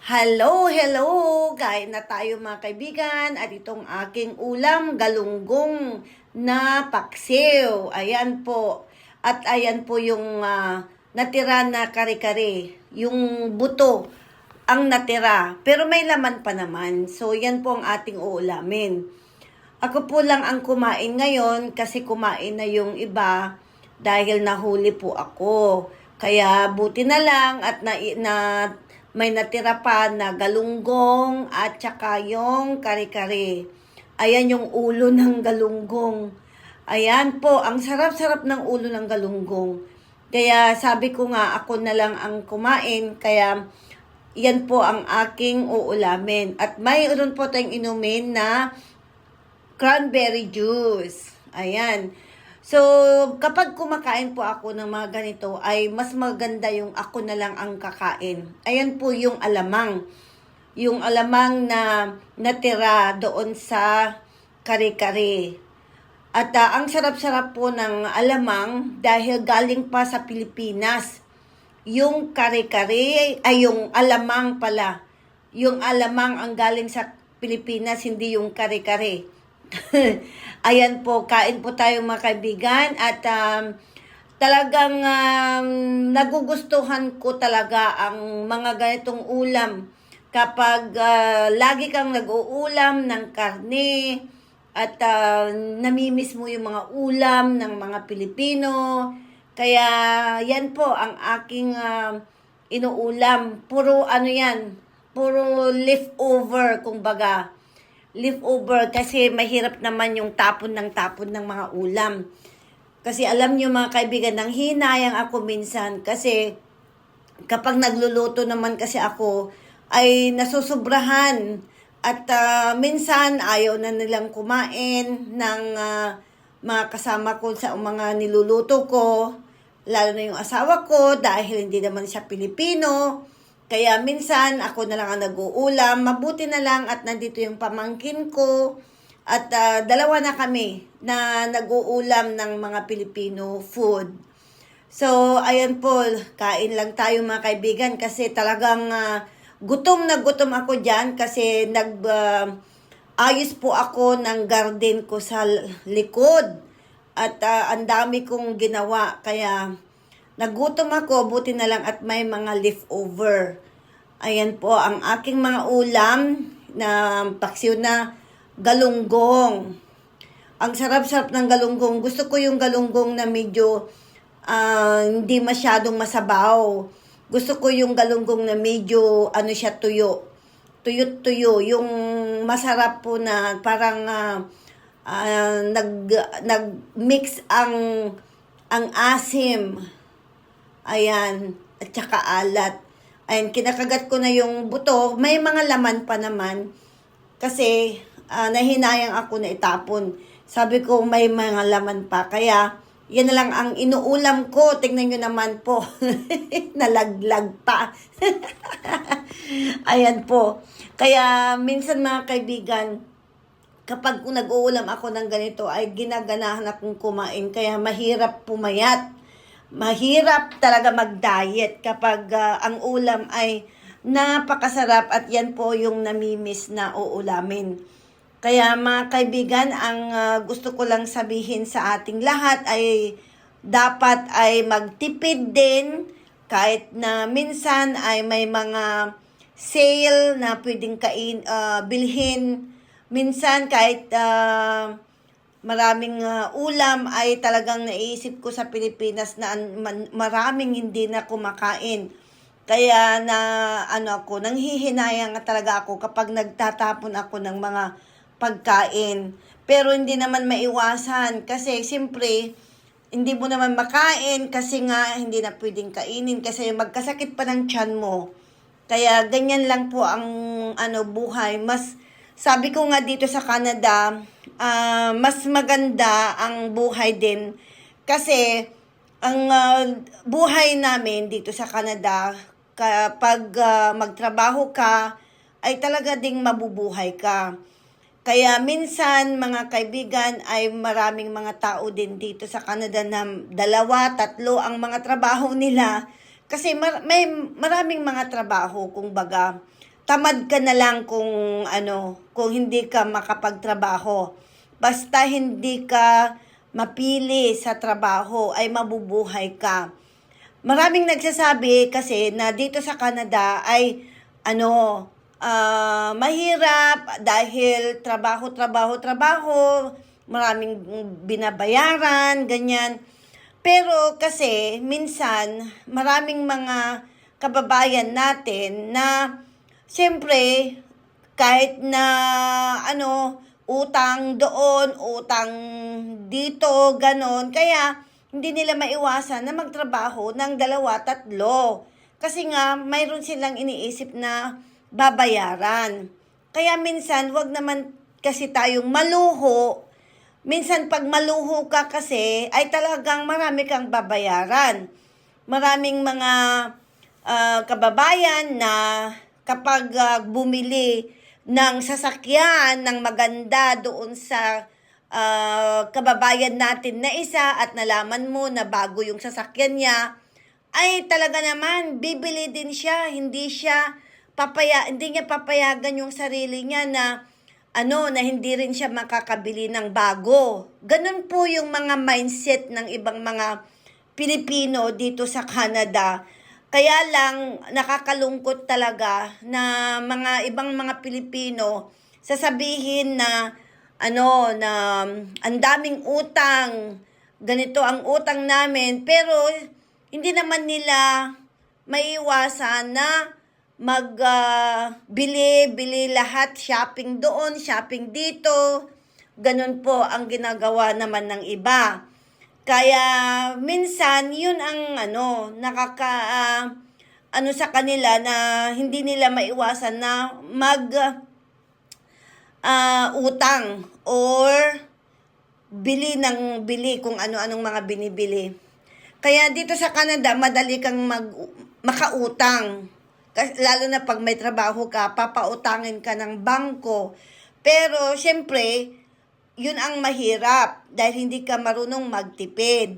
Hello, hello! Kain na tayo mga kaibigan at itong aking ulam, galunggong na paksiw. Ayan po. At ayan po yung natira na kare-kare. Yung buto ang natira. Pero may laman pa naman. So yan po ang ating uulamin. Ako po lang ang kumain ngayon kasi kumain na yung iba dahil nahuli po ako. Kaya buti na lang at may natira pa na galunggong at saka yung kare-kare. Ayan yung ulo ng galunggong. Ayan po, ang sarap-sarap ng ulo ng galunggong. Kaya sabi ko nga, ako na lang ang kumain. Kaya yan po ang aking uulamin. At mayroon po tayong inumin na cranberry juice. Ayan. So, kapag kumakain po ako ng mga ganito, ay mas maganda yung ako na lang ang kakain. Ayan po yung alamang. Yung alamang na natira doon sa kare-kare. At ang sarap-sarap po ng alamang dahil galing pa sa Pilipinas. Yung kare-kare, ay yung alamang pala. Yung alamang ang galing sa Pilipinas, hindi yung kare-kare. Ayan po, kain po tayo mga kaibigan at talagang nagugustuhan ko talaga ang mga ganitong ulam kapag lagi kang nag-uulam ng karne at namimiss mo yung mga ulam ng mga Pilipino. Kaya yan po ang aking inuulam. Puro ano yan, puro leftover kumbaga. Leftover kasi mahirap naman yung tapon ng mga ulam. Kasi alam nyo mga kaibigan, nang hinayang ako minsan kasi kapag nagluluto naman kasi ako ay nasusobrahan at minsan ayaw na nilang kumain ng mga kasama ko sa mga niluluto ko, lalo na yung asawa ko dahil hindi naman siya Pilipino. Kaya minsan ako na lang ang nag-uulam, mabuti na lang at nandito yung pamangkin ko at dalawa na kami na nag-uulam ng mga Filipino food. So ayan po, kain lang tayo mga kaibigan kasi talagang gutom na gutom ako dyan kasi ayos po ako ng garden ko sa likod at ang dami kong ginawa kaya nagutom ako, buti na lang at may mga leftover. Ayan po, ang aking mga ulam na paksiw na galunggong. Ang sarap-sarap ng galunggong. Gusto ko yung galunggong na medyo hindi masyadong masabaw. Gusto ko yung galunggong na medyo siya tuyo. Tuyo-tuyo. Yung masarap po na parang nag-mix ang asim. Ayan, at saka alat. Ayan, kinakagat ko na yung buto. May mga laman pa naman. Kasi nahinayang ako na itapon. Sabi ko may mga laman pa. Kaya yan na lang ang inuulam ko. Tingnan nyo naman po. Nalaglag pa. Ayan po. Kaya minsan mga kaibigan, kapag nag-uulam ako ng ganito ay ginaganahan akong kumain. Kaya mahirap pumayat. Mahirap talaga mag-diet kapag ang ulam ay napakasarap at yan po yung namimiss na uulamin. Kaya mga kaibigan, ang gusto ko lang sabihin sa ating lahat ay dapat ay magtipid din kahit na minsan ay may mga sale na pwedeng bilhin. Minsan kahit maraming ulam ay talagang naisip ko sa Pilipinas na maraming hindi na kumakain. Kaya nanghihinayang talaga ako kapag nagtatapon ako ng mga pagkain. Pero hindi naman maiwasan kasi siyempre hindi mo naman makain kasi nga hindi na pwedeng kainin kasi magkasakit pa ng tiyan mo. Kaya ganyan lang po ang buhay. Sabi ko nga dito sa Canada, mas maganda ang buhay din kasi ang buhay namin dito sa Canada kapag magtrabaho ka ay talaga ding mabubuhay ka. Kaya minsan mga kaibigan ay maraming mga tao din dito sa Canada na 2, 3 ang mga trabaho nila kasi may maraming mga trabaho kung baga tamad ka na lang kung hindi ka makapagtrabaho. Basta hindi ka mapili sa trabaho ay mabubuhay ka. Maraming nagsasabi kasi na dito sa Canada ay mahirap dahil trabaho, maraming binabayaran, ganyan. Pero kasi minsan maraming mga kababayan natin na siyempre kahit na utang doon, utang dito, ganon. Kaya hindi nila maiwasan na magtrabaho ng 2, 3. Kasi nga mayroon silang iniisip na babayaran. Kaya minsan wag naman kasi tayong maluho. Minsan pag maluho ka kasi ay talagang marami kang babayaran. Maraming mga kababayan na kapag bumili ng sasakyan ng maganda doon sa kababayan natin na isa at nalaman mo na bago yung sasakyan niya, ay talaga naman bibili din siya. Hindi niya papayagan yung sarili niya na na hindi rin siya makakabili ng bago. Ganun po yung mga mindset ng ibang mga Pilipino dito sa Canada. Kaya lang nakakalungkot talaga na ibang mga Pilipino sasabihin na na ang daming utang, ganito ang utang namin, pero hindi naman nila maiiwasan na bili lahat, shopping doon, shopping dito. Ganun po ang ginagawa naman ng iba. Kaya minsan yun ang sa kanila na hindi nila maiwasan na utang or bili kung ano-anong mga binibili. Kaya dito sa Canada madali kang makautang. Lalo na pag may trabaho ka, papautangin ka ng bangko. Pero syempre, yun ang mahirap dahil hindi ka marunong magtipid.